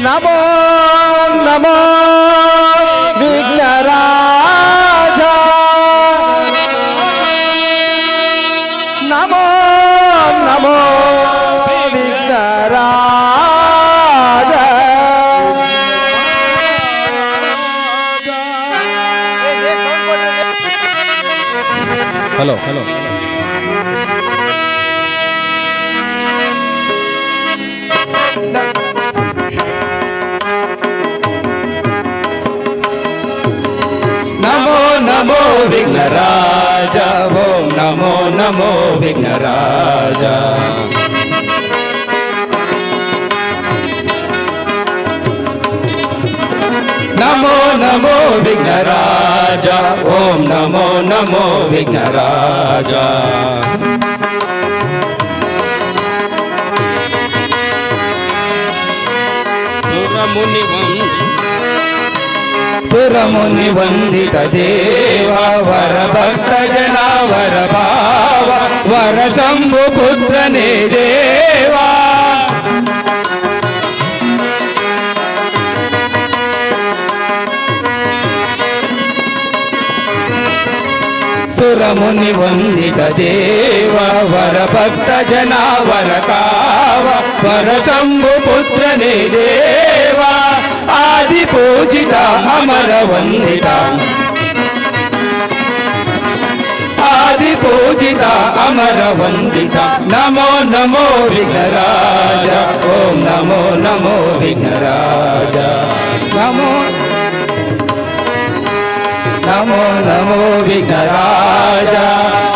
ನಮೋ ನಮೋ ವಿಘ್ನರಾಜ ನಮೋ ನಮೋ ವಿಘ್ನರಾಜ. Hello hello ನಮೋ ನಮೋ ವಿಘ್ನರಾಜ ಓಂ ನಮೋ ನಮೋ ವಿಘ್ನರಾಜ. ನಮೋ ನಮೋ ವಿಘ್ನರಾಜ ಓಂ ನಮೋ ನಮೋ ವಿಘ್ನರಾಜ. ಸುರಮುನಿ ವಂದಿತ ದೇವ ವರ ಭಕ್ತ ಜನ ವರ ಭಾವ ವರ ಶಂಭು ಪುತ್ರನೇ ದೇವ. ಸುರಮುನಿ ವಂದಿತ ದೇವ ವರ ಭಕ್ತ ಜನ ವರ ಕಾವ ವರ ಶಂಭು ಪುತ್ರನೇ ದೇವ. ಆದಿ ಪೂಜಿತ ಅಮರ ವಂದಿತ ಆದಿ ಪೂಜಿತ ಅಮರ ವಂದಿತ. ನಮೋ ನಮೋ ವಿಘ್ನರಾಜ ಓಂ ನಮೋ ನಮೋ ವಿಘ್ನರಾಜ. ನಮೋ ನಮೋ ನಮೋ ವಿಘ್ನರಾಜ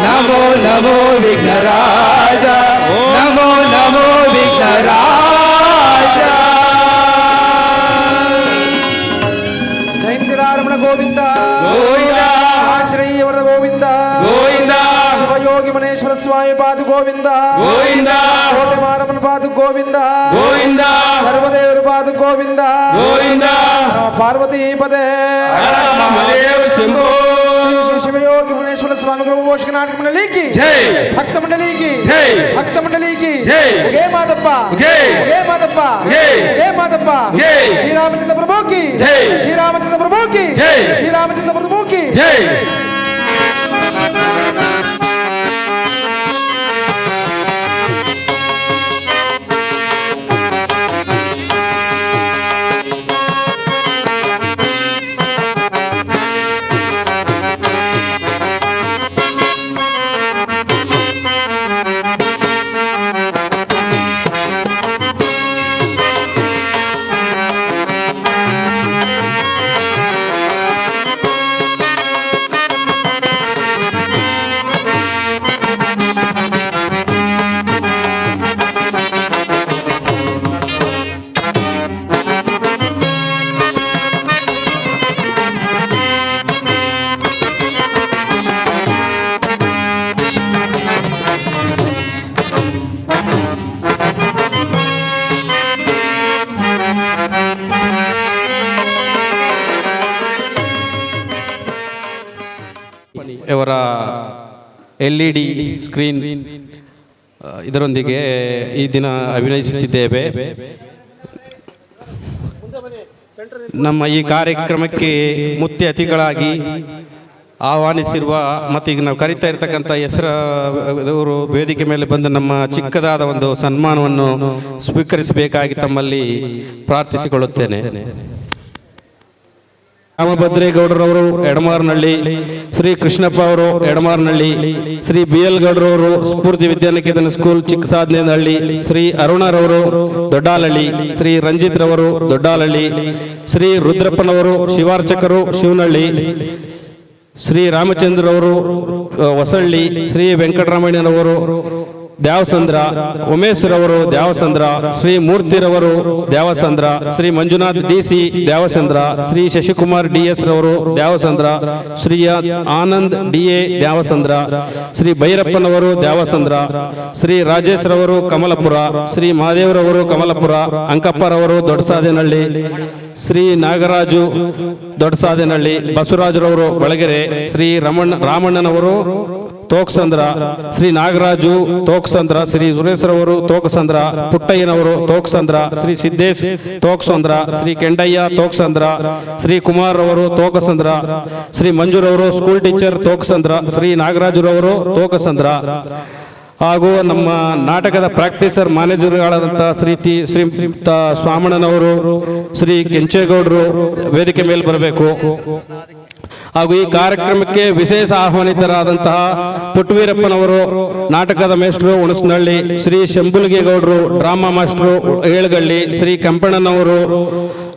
ನಮೋ ನಮೋ ವಿಘ್ನರಾಜ ನಮೋ ನಮೋ ವಿಘ್ನರಾಜ. ಜೈಂದಿರಾರಮಣ ಗೋವಿಂದ ಗೋವಿಂದ ಆಂಜನೇಯವರ ಗೋವಿಂದ ಗೋವಿಂದ ಶಿವಯೋಗಿ ಮನೇಶ್ವರ ಸ್ವಾಮಿ ಪಾದು ಗೋವಿಂದ ಗೋವಿಂದ ಕೋಟೆ ಮಾರಮ್ಮನ ಪಾದು ಗೋವಿಂದ ಗೋವಿಂದ ಸರ್ವದೇವರು ಪಾದು ಗೋವಿಂದ ಗೋವಿಂದ ಪಾರ್ವತಿ ಪದೇ ಮಹಾದೇವ ಶಂಭೋ. ಶ್ರೀ ಶಿವಯೋಗಿ ಮನೇಶ್ವರ ಸ್ವಾಮಿ ಗೃಹಪೋಷಕ ನಾಟಕ ಮಂಡಳಿಗೆ ಜೈ ಭಕ್ತ ಮಂಡಳಿಗೆ ಜೈ ಭಕ್ತ ಮಂಡಳಿಗೆ ಜೈ ಉಗೇ ಮಾದಪ್ಪ ಜೈ ಉಗೇ ಮಾದಪ್ಪ ಜೈ ಉಗೇ ಮಾದಪ್ಪ ಜೈ ಶ್ರೀರಾಮಚಂದ್ರ ಪ್ರಭು ಕಿ ಜೈ ಶ್ರೀರಾಮಚಂದ್ರ ಪ್ರಭು ಕಿ ಜೈ ಶ್ರೀರಾಮಚಂದ್ರ ಪ್ರಭು ಕಿ ಜೈ. ಇವರ LED ಸ್ಕ್ರೀನ್ ಇದರೊಂದಿಗೆ ಈ ದಿನ ಅಭಿನಯಿಸುತ್ತಿದ್ದೇವೆ. ನಮ್ಮ ಈ ಕಾರ್ಯಕ್ರಮಕ್ಕೆ ಮುಖ್ಯ ಅತಿಥಿಗಳಾಗಿ ಆಹ್ವಾನಿಸಿರುವ ಮತ್ತು ಈಗ ನಾವು ಕರಿತಾ ಇರ್ತಕ್ಕಂಥ ಹೆಸರು ವೇದಿಕೆ ಮೇಲೆ ಬಂದು ನಮ್ಮ ಚಿಕ್ಕದಾದ ಒಂದು ಸನ್ಮಾನವನ್ನು ಸ್ವೀಕರಿಸಬೇಕಾಗಿ ತಮ್ಮಲ್ಲಿ ಪ್ರಾರ್ಥಿಸಿಕೊಳ್ಳುತ್ತೇನೆ. ರಾಮಭದ್ರೇಗೌಡರವರು ಎಡಮಾರ್ನಹಳ್ಳಿ, ಶ್ರೀ ಕೃಷ್ಣಪ್ಪ ಅವರು ಎಡಮಾರ್ನಹಳ್ಳಿ, ಶ್ರೀ BL ಗೌಡರವರು ಸ್ಫೂರ್ತಿ ವಿದ್ಯಾನಿಕೇತನ ಸ್ಕೂಲ್ ಚಿಕ್ಕಸಾದ್ನೇನಹಳ್ಳಿ, ಶ್ರೀ ಅರುಣರವರು ದೊಡ್ಡಾಲಹಳ್ಳಿ, ಶ್ರೀ ರಂಜಿತ್ ರವರು ದೊಡ್ಡಾಲಹಳ್ಳಿ, ಶ್ರೀ ರುದ್ರಪ್ಪನವರು ಶಿವಾರ್ಚಕರು ಶಿವನಹಳ್ಳಿ, ಶ್ರೀ ರಾಮಚಂದ್ರವರು ಹೊಸಳ್ಳಿ, ಶ್ರೀ ವೆಂಕಟರಾಮಯ್ಯನವರು ದ್ಯಾವಸಂದ್ರ, ಉಮೇಶ್ರವರು ದ್ಯಾವಸಂದ್ರ, ಶ್ರೀ ಮೂರ್ತಿರವರು ದ್ಯಾವಸಂದ್ರ, ಶ್ರೀ ಮಂಜುನಾಥ್ DC ದ್ಯಾವಸಂದ್ರ, ಶ್ರೀ ಶಶಿಕುಮಾರ್ DS ರವರು ದ್ಯಾವಸಂದ್ರ, ಶ್ರೀ ಆನಂದ್ DA ದ್ಯಾವಸಂದ್ರ, ಶ್ರೀ ಭೈರಪ್ಪನವರು ದ್ಯಾವಸಂದ್ರ, ಶ್ರೀ ರಾಜೇಶ್ ರವರು ಕಮಲಪುರ, ಶ್ರೀ ಮಹಾದೇವರವರು ಕಮಲಪುರ, ಅಂಕಪ್ಪರವರು ದೊಡ್ಡಸಾದೇನಹಳ್ಳಿ, ಶ್ರೀ ನಾಗರಾಜು ದೊಡ್ಡಸಾದೇನಹಳ್ಳಿ, ಬಸವರಾಜರವರು ಬಳಗೆರೆ, ಶ್ರೀ ರಾಮಣ್ಣನವರು ತೋಕ್ಸಂದ್ರ, ಶ್ರೀ ನಾಗರಾಜು ತೋಕ್ಸಂದ್ರ, ಶ್ರೀ ಸುರೇಶ್ರವರು ತೋಕಸಂದ್ರ, ಪುಟ್ಟಯ್ಯನವರು ತೋಕ್ಸಂದ್ರ, ಶ್ರೀ ಸಿದ್ದೇಶ್ ತೋಕ್ಸಂದ್ರ, ಶ್ರೀ ಕೆಂಡಯ್ಯ ತೋಕ್ಸಂದ್ರ, ಶ್ರೀ ಕುಮಾರ್ ಅವರು ತೋಕಸಂದ್ರ, ಶ್ರೀ ಮಂಜುರವರು ಸ್ಕೂಲ್ ಟೀಚರ್ ತೋಕಸಂದ್ರ, ಶ್ರೀ ನಾಗರಾಜುರವರು ತೋಕಸಂದ್ರ, ಹಾಗೂ ನಮ್ಮ ನಾಟಕದ ಪ್ರಾಕ್ಟೀಸರ್ ಮ್ಯಾನೇಜರ್ಗಳಾದಂಥ ಶ್ರೀಯುತ ಸ್ವಾಮಣ್ಣನವರು, ಶ್ರೀ ಕೆಂಚೇಗೌಡರು ವೇದಿಕೆ ಮೇಲೆ ಬರಬೇಕು. ಹಾಗೂ ಈ ಕಾರ್ಯಕ್ರಮಕ್ಕೆ ವಿಶೇಷ ಆಹ್ವಾನಿತರಾದಂತಹ ಪುಟ್ಟವೀರಪ್ಪನವರು ನಾಟಕದ ಮೇಷ್ಟ್ರು ಹುಣಸನಹಳ್ಳಿ, ಶ್ರೀ ಶಂಭುಲಿಗೇಗೌಡರು ಡ್ರಾಮಾ ಮಾಸ್ಟ್ರು ಏಳ್ಗಳ್ಳಿ, ಶ್ರೀ ಕೆಂಪಣ್ಣನವರು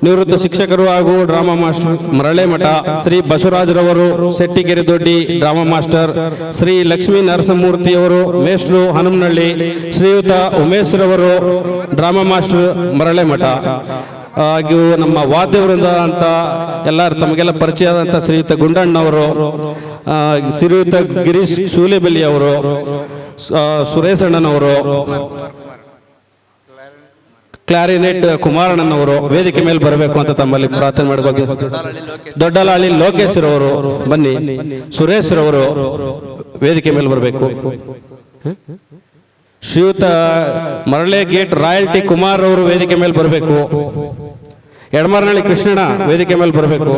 ನಿವೃತ್ತ ಶಿಕ್ಷಕರು ಹಾಗೂ ಡ್ರಾಮಾ ಮಾಸ್ಟರ್ ಮರಳೆಮಠ, ಶ್ರೀ ಬಸವರಾಜರವರು ಸೆಟ್ಟಿಗೆರೆ ದೊಡ್ಡಿ ಡ್ರಾಮಾ ಮಾಸ್ಟರ್, ಶ್ರೀ ಲಕ್ಷ್ಮೀ ನರಸಮೂರ್ತಿಯವರು ಮೇಷ್ಟ್ರು ಹನುಮನಹಳ್ಳಿ, ಶ್ರೀಯುತ ಉಮೇಶ್ರವರು ಡ್ರಾಮಾ ಮಾಸ್ಟರ್ ಮರಳೆಮಠ, ಹಾಗೂ ನಮ್ಮ ವಾದ್ಯವೃಂದ ಅಂತ ಎಲ್ಲರೂ ತಮಗೆಲ್ಲ ಪರಿಚಯ ಆದಂಥ ಶ್ರೀಯುತ ಗುಂಡಣ್ಣವರು, ಶ್ರೀಯುತ ಗಿರೀಶ್ ಶೂಲೆಬೆಲ್ಲಿ ಅವರು, ಸುರೇಶಣ್ಣನವರು, ಕ್ಲಾರಿನೆಟ್ ಕುಮಾರಣ್ಣನವರು ವೇದಿಕೆ ಮೇಲೆ ಬರಬೇಕು ಅಂತ ತಮ್ಮಲ್ಲಿ ಪ್ರಾರ್ಥನೆ ಮಾಡಬೇಕು. ದೊಡ್ಡಲಹಳ್ಳಿ ಲೋಕೇಶ್ ರವರು ಬನ್ನಿ, ಸುರೇಶ್ ರವರು ವೇದಿಕೆ ಮೇಲೆ ಬರಬೇಕು. ಶ್ರೀಯುತ ಮರಳೆ ಗೇಟ್ ರಾಯಲ್ಟಿ ಕುಮಾರ್ ಅವರು ವೇದಿಕೆ ಮೇಲೆ ಬರಬೇಕು. ಎಡಮರನಹಳ್ಳಿ ಕೃಷ್ಣಣ್ಣ ವೇದಿಕೆ ಮೇಲೆ ಬರಬೇಕು.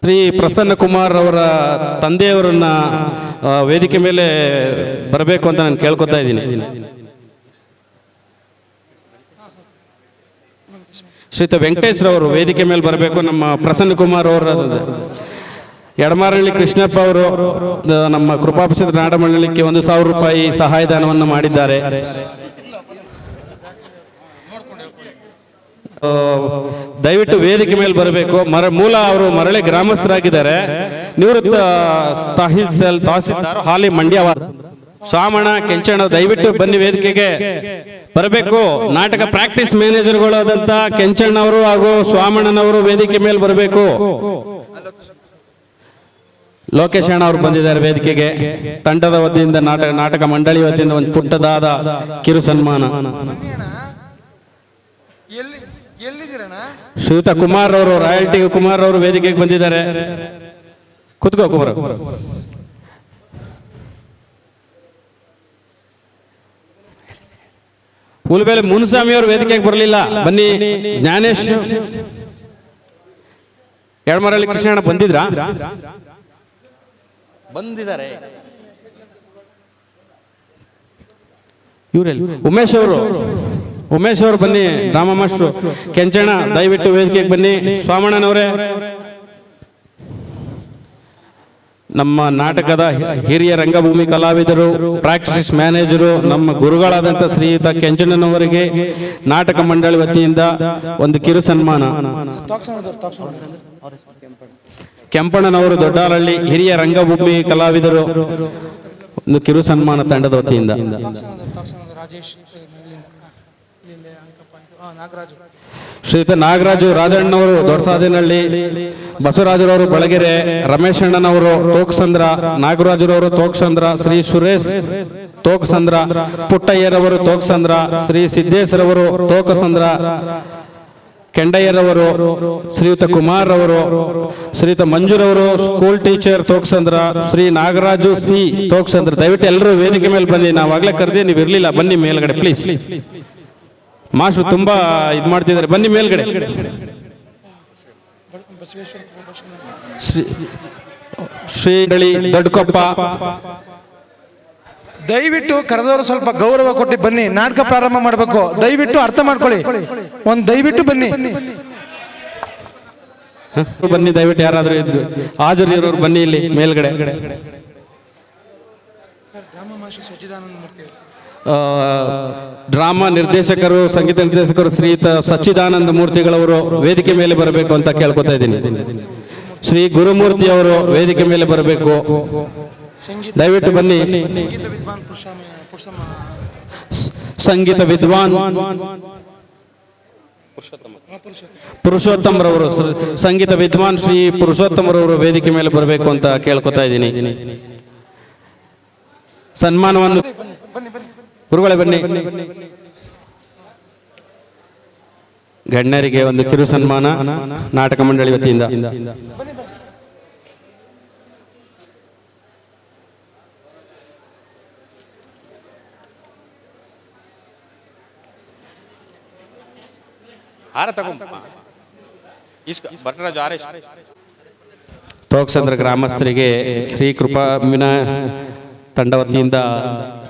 ಶ್ರೀ ಪ್ರಸನ್ನ ಕುಮಾರ್ ಅವರ ತಂದೆಯವರನ್ನ ವೇದಿಕೆ ಮೇಲೆ ಬರಬೇಕು ಅಂತ ನಾನು ಕೇಳ್ಕೊತಾ ಇದ್ದೀನಿ. ಶ್ರೀಯುತ ವೆಂಕಟೇಶ್ ರವರು ವೇದಿಕೆ ಮೇಲೆ ಬರಬೇಕು. ನಮ್ಮ ಪ್ರಸನ್ನ ಕುಮಾರ್ ಅವರ ಎಡಮಾರಳ್ಳಿ ಕೃಷ್ಣಪ್ಪ ಅವರು ನಮ್ಮ ಕೃಪಾಪಕ್ಷದ ನಾಡಮಂಡಲಕ್ಕೆ 1,000 ರೂಪಾಯಿ ಸಹಾಯಧನವನ್ನು ಮಾಡಿದ್ದಾರೆ. ದಯವಿಟ್ಟು ವೇದಿಕೆ ಮೇಲೆ ಬರಬೇಕು. ಮೂಲ ಅವರು ಮರಳಿ ಗ್ರಾಮಸ್ಥರಾಗಿದ್ದಾರೆ. ನಿವೃತ್ತ ತಹಸೀಲ್ದಾರ್ ಹಾಲಿ ಮಂಡ್ಯವಾರ ಸ್ವಾಮಣ್ಣ ಕೆಂಚಣ್ಣ ದಯವಿಟ್ಟು ಬನ್ನಿ ವೇದಿಕೆಗೆ ಬರಬೇಕು. ನಾಟಕ ಪ್ರಾಕ್ಟೀಸ್ ಮ್ಯಾನೇಜರ್ಗಳಾದಂತ ಕೆಂಚಣ್ಣವರು ಹಾಗೂ ಸ್ವಾಮಣ್ಣನವರು ವೇದಿಕೆ ಮೇಲೆ ಬರಬೇಕು. ಲೋಕೇಶ್ ಅಣ್ಣ ಅವರು ಬಂದಿದ್ದಾರೆ ವೇದಿಕೆಗೆ. ತಂಡದ ವತಿಯಿಂದ ನಾಟಕ ಮಂಡಳಿ ವತಿಯಿಂದ ಒಂದು ಪುಟ್ಟದಾದ ಕಿರು ಸನ್ಮಾನ. ಶ್ರೀಯುತ ಕುಮಾರ್ ಅವರು ರಾಯಲ್ಟಿ ಕುಮಾರ್ ಅವರು ವೇದಿಕೆಗೆ ಬಂದಿದ್ದಾರೆ. ಕುತ್ಕೋ ಕುಮಾರ್. ಹುಲ್ಬೇಲೆ ಮುನ್ಸ್ವಾಮಿ ಅವರು ವೇದಿಕೆಗೆ ಬರಲಿಲ್ಲ, ಬನ್ನಿ. ಜ್ಞಾನೇಶ್ ಎಡಮರಳ್ಳಿ ಕೃಷ್ಣಣ್ಣ ಬಂದಿದ್ರಾ? ಬಂದಿದ್ದಾರೆ. ಇವರೆಲ್ಲ ಉಮೇಶ್ ಅವರು ಬನ್ನಿ. ಡ್ರಾಮಾ ಮಾಸ್ಟ್ರು ಕೆಂಚಣ್ಣ ದಯವಿಟ್ಟು ವೇದಿಕೆಗೆ ಬನ್ನಿ. ಸ್ವಾಮಣ್ಣನವರೇ ನಮ್ಮ ನಾಟಕದ ಹಿರಿಯ ರಂಗಭೂಮಿ ಕಲಾವಿದರು, ಪ್ರಾಕ್ಟೀಸ್ ಮ್ಯಾನೇಜರು, ನಮ್ಮ ಗುರುಗಳಾದಂಥ ಶ್ರೀಯುತ ಕೆಂಚಣ್ಣನವರಿಗೆ ನಾಟಕ ಮಂಡಳಿ ವತಿಯಿಂದ ಒಂದು ಕಿರು ಸನ್ಮಾನ. ಕೆಂಪಣ್ಣನವರು ದೊಡ್ಡಲಹಳ್ಳಿ ಹಿರಿಯ ರಂಗಭೂಮಿ ಕಲಾವಿದರು, ಒಂದು ಕಿರು ಸನ್ಮಾನ ತಂಡದ ವತಿಯಿಂದ. ಶ್ರೀಯುತ ನಾಗರಾಜು ರಾಜಣ್ಣವರು ದೊಡ್ಡಸಾದೇನಹಳ್ಳಿ, ಬಸವರಾಜರವರು ಬಳಗೆರೆ, ರಮೇಶ್ ಅಣ್ಣನವರು ತೋಕಸಂದ್ರ, ನಾಗರಾಜರವರು ತೋಕಸಂದ್ರ, ಶ್ರೀ ಸುರೇಶ್ ತೋಕಸಂದ್ರ, ಪುಟ್ಟಯ್ಯರವರು ತೋಕಸಂದ್ರ, ಶ್ರೀ ಸಿದ್ದೇಶ್ರವರು ತೋಕಸಂದ್ರ, ಕೆಂಡಯ್ಯರವರು, ಶ್ರೀಯುತ ಕುಮಾರ್ ಅವರು, ಶ್ರೀಯುತ ಮಂಜುರವರು school teacher Thokasandra, Shri Nagaraju C Thokasandra. ದಯವಿಟ್ಟು ಎಲ್ಲರೂ ವೇದಿಕೆ ಮೇಲೆ ಬನ್ನಿ. ನಾವಾಗಲೇ ಕರೆದಿ, ನೀವು ಇರಲಿಲ್ಲ, ಬನ್ನಿ ಮೇಲ್ಗಡೆ ಪ್ಲೀಸ್. ಮಾಸ್ಟ್ರು ತುಂಬಾ ಇದು ಮಾಡ್ತಿದ್ದಾರೆ, ಬನ್ನಿ ಮೇಲ್ಗಡೆ. ಶ್ರೀ ದೊಡ್ಡಕೊಪ್ಪ ದಯವಿಟ್ಟು ಕರೆದವರು ಸ್ವಲ್ಪ ಗೌರವ ಕೊಟ್ಟು ಬನ್ನಿ. ನಾಟಕ ಪ್ರಾರಂಭ ಮಾಡಬೇಕು, ದಯವಿಟ್ಟು ಅರ್ಥ ಮಾಡ್ಕೊಳ್ಳಿ. ದಯವಿಟ್ಟು ಬನ್ನಿ ಬನ್ನಿ ದಯವಿಟ್ಟು ಯಾರಾದ್ರೂ ಹಾಜರಿರೋರು ಬನ್ನಿ ಇಲ್ಲಿ ಮೇಲ್ಗಡೆ. ಡ್ರಾಮಾ ನಿರ್ದೇಶಕರು, ಸಂಗೀತ ನಿರ್ದೇಶಕರು ಶ್ರೀಯುತ ಸಚ್ಚಿದಾನಂದ ಮೂರ್ತಿಗಳವರು ವೇದಿಕೆ ಮೇಲೆ ಬರಬೇಕು ಅಂತ ಕೇಳ್ಕೊತಾ ಇದ್ದೀನಿ. ಶ್ರೀ ಗುರುಮೂರ್ತಿ ಅವರು ವೇದಿಕೆ ಮೇಲೆ ಬರಬೇಕು, ದಯವಿಟ್ಟು ಬನ್ನಿ. ಸಂಗೀತ ವಿದ್ವಾನ್ ಪುರುಷೋತ್ತಮರವರು, ಸಂಗೀತ ವಿದ್ವಾನ್ ಶ್ರೀ ಪುರುಷೋತ್ತಮರವರು ವೇದಿಕೆ ಮೇಲೆ ಬರಬೇಕು ಅಂತ ಕೇಳ್ಕೊತಾ ಇದ್ದೀನಿ. ಸನ್ಮಾನವನ್ನು ಗುರುಗಳೇ ಬನ್ನಿ. ಗಣ್ಯರಿಗೆ ಒಂದು ಕಿರು ಸನ್ಮಾನ ನಾಟಕ ಮಂಡಳಿ ವತಿಯಿಂದ. ತೋಕ್ಸಂದ್ರ ಗ್ರಾಮಸ್ಥರಿಗೆ ಶ್ರೀ ಕೃಪಾ ವಿನ ತಂಡ ವತಿಯಿಂದ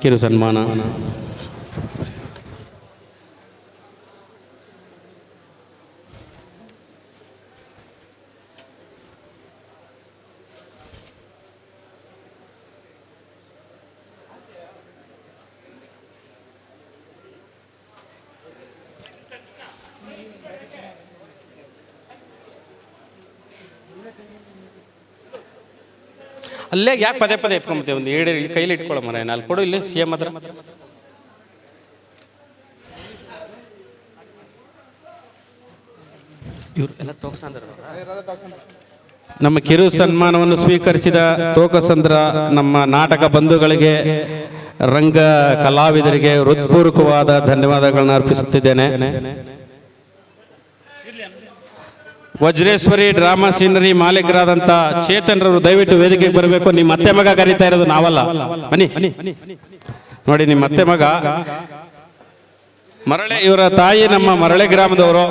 ಕಿರು ಸನ್ಮಾನ. ಅಲ್ಲೇ ಯಾಕೆ ಪದೇ ಪದೇ ಎತ್ಕೊಂಬತ್ತೇವೆ? ಒಂದು ಏಳು ಕೈಲಿ ಇಟ್ಕೊಳ್ಳೋ ಮರ ನಾಲ್ಕು ಕೊಡು ಇಲ್ಲಿ CM ಹತ್ರ. ನಮ್ಮ ಕಿರು ಸನ್ಮಾನವನ್ನು ಸ್ವೀಕರಿಸಿದ ತೋಕಸಂದ್ರ ನಮ್ಮ ನಾಟಕ ಬಂಧುಗಳಿಗೆ, ರಂಗ ಕಲಾವಿದರಿಗೆ ಹೃತ್ಪೂರ್ವಕವಾದ ಧನ್ಯವಾದಗಳನ್ನು ಅರ್ಪಿಸುತ್ತಿದ್ದೇನೆ. ವಜ್ರೇಶ್ವರಿ ಡ್ರಾಮಾ ಸೀನರಿ ಮಾಲೀಕರಾದಂತ ಚೇತನ್ ರವರು ದಯವಿಟ್ಟು ವೇದಿಕೆಗೆ ಬರಬೇಕು. ನಿಮ್ಮ ಅತ್ತೆ ಮಗ ಕರೀತಾ ಇರೋದು, ನಾವಲ್ಲ. ಬನ್ನಿ ನೋಡಿ, ನಿಮ್ಮ ಅತ್ತೆ ಮಗ ಮರಳೆ, ಇವರ ತಾಯಿ ನಮ್ಮ ಮರಳೆ ಗ್ರಾಮದವರು.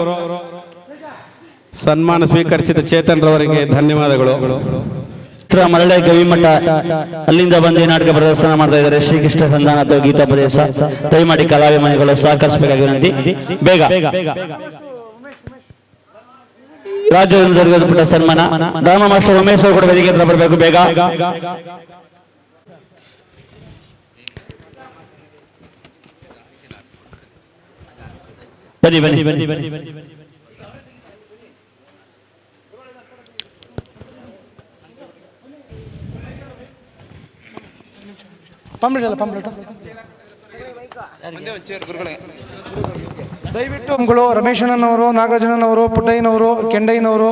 ಸನ್ಮಾನ ಸ್ವೀಕರಿಸಿದ ಚೇತನ್ ರವರಿಗೆ ಧನ್ಯವಾದಗಳು. ಮರಳೆ ಗವಿಮಠ ಅಲ್ಲಿಂದ ಬಂದು ನಾಟಕ ಪ್ರದರ್ಶನ ಮಾಡ್ತಾ ಇದ್ದಾರೆ. ಶ್ರೀಕೃಷ್ಣ ಸಂಧಾನ ಅಥವಾ ಗೀತೋಪದೇಶ. ದಯಮಾಡಿ ಕಲಾವಿಮನೆಗಳು ಸಹಕರಿಸಬೇಕಾಗಿ ವಿನಂತಿ. ಬೇಗ ರಾಜ್ಯದಿಂದ ಪುಟ್ಟ ಸನ್ಮಾನ. ಡ್ರಾಮಾ ಮಾಸ್ಟರ್ ಉಮೇಶ್ ಅವರು ಕೂಡ ವೇದಿಕೆ ಹತ್ರ ಬರಬೇಕು. ಬೇಗ ಬನ್ನಿ ಬನ್ನಿ ಬನ್ನಿ ಬನ್ನಿ ಬನ್ನಿ ಬನ್ನಿ. ದಯವಿಟ್ಟು ರಮೇಶಣ್ಣನವರು, ನಾಗರಾಜಣ್ಣನವರು, ಪುಟ್ಟಯ್ಯನವರು, ಕೆಂಡಯ್ಯನವರು,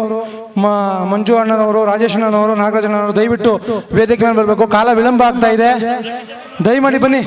ಮಂಜು ಅಣ್ಣನವರು, ರಾಜೇಶಣ್ಣನವರು, ನಾಗರಾಜಣ್ಣನವರು ದಯವಿಟ್ಟು ವೇದಿಕೆ ಮೇಲೆ ಬರಬೇಕು. ಕಾಲ ವಿಳಂಬ ಆಗ್ತಾ ಇದೆ, ದಯಮಾಡಿ ಬನ್ನಿ.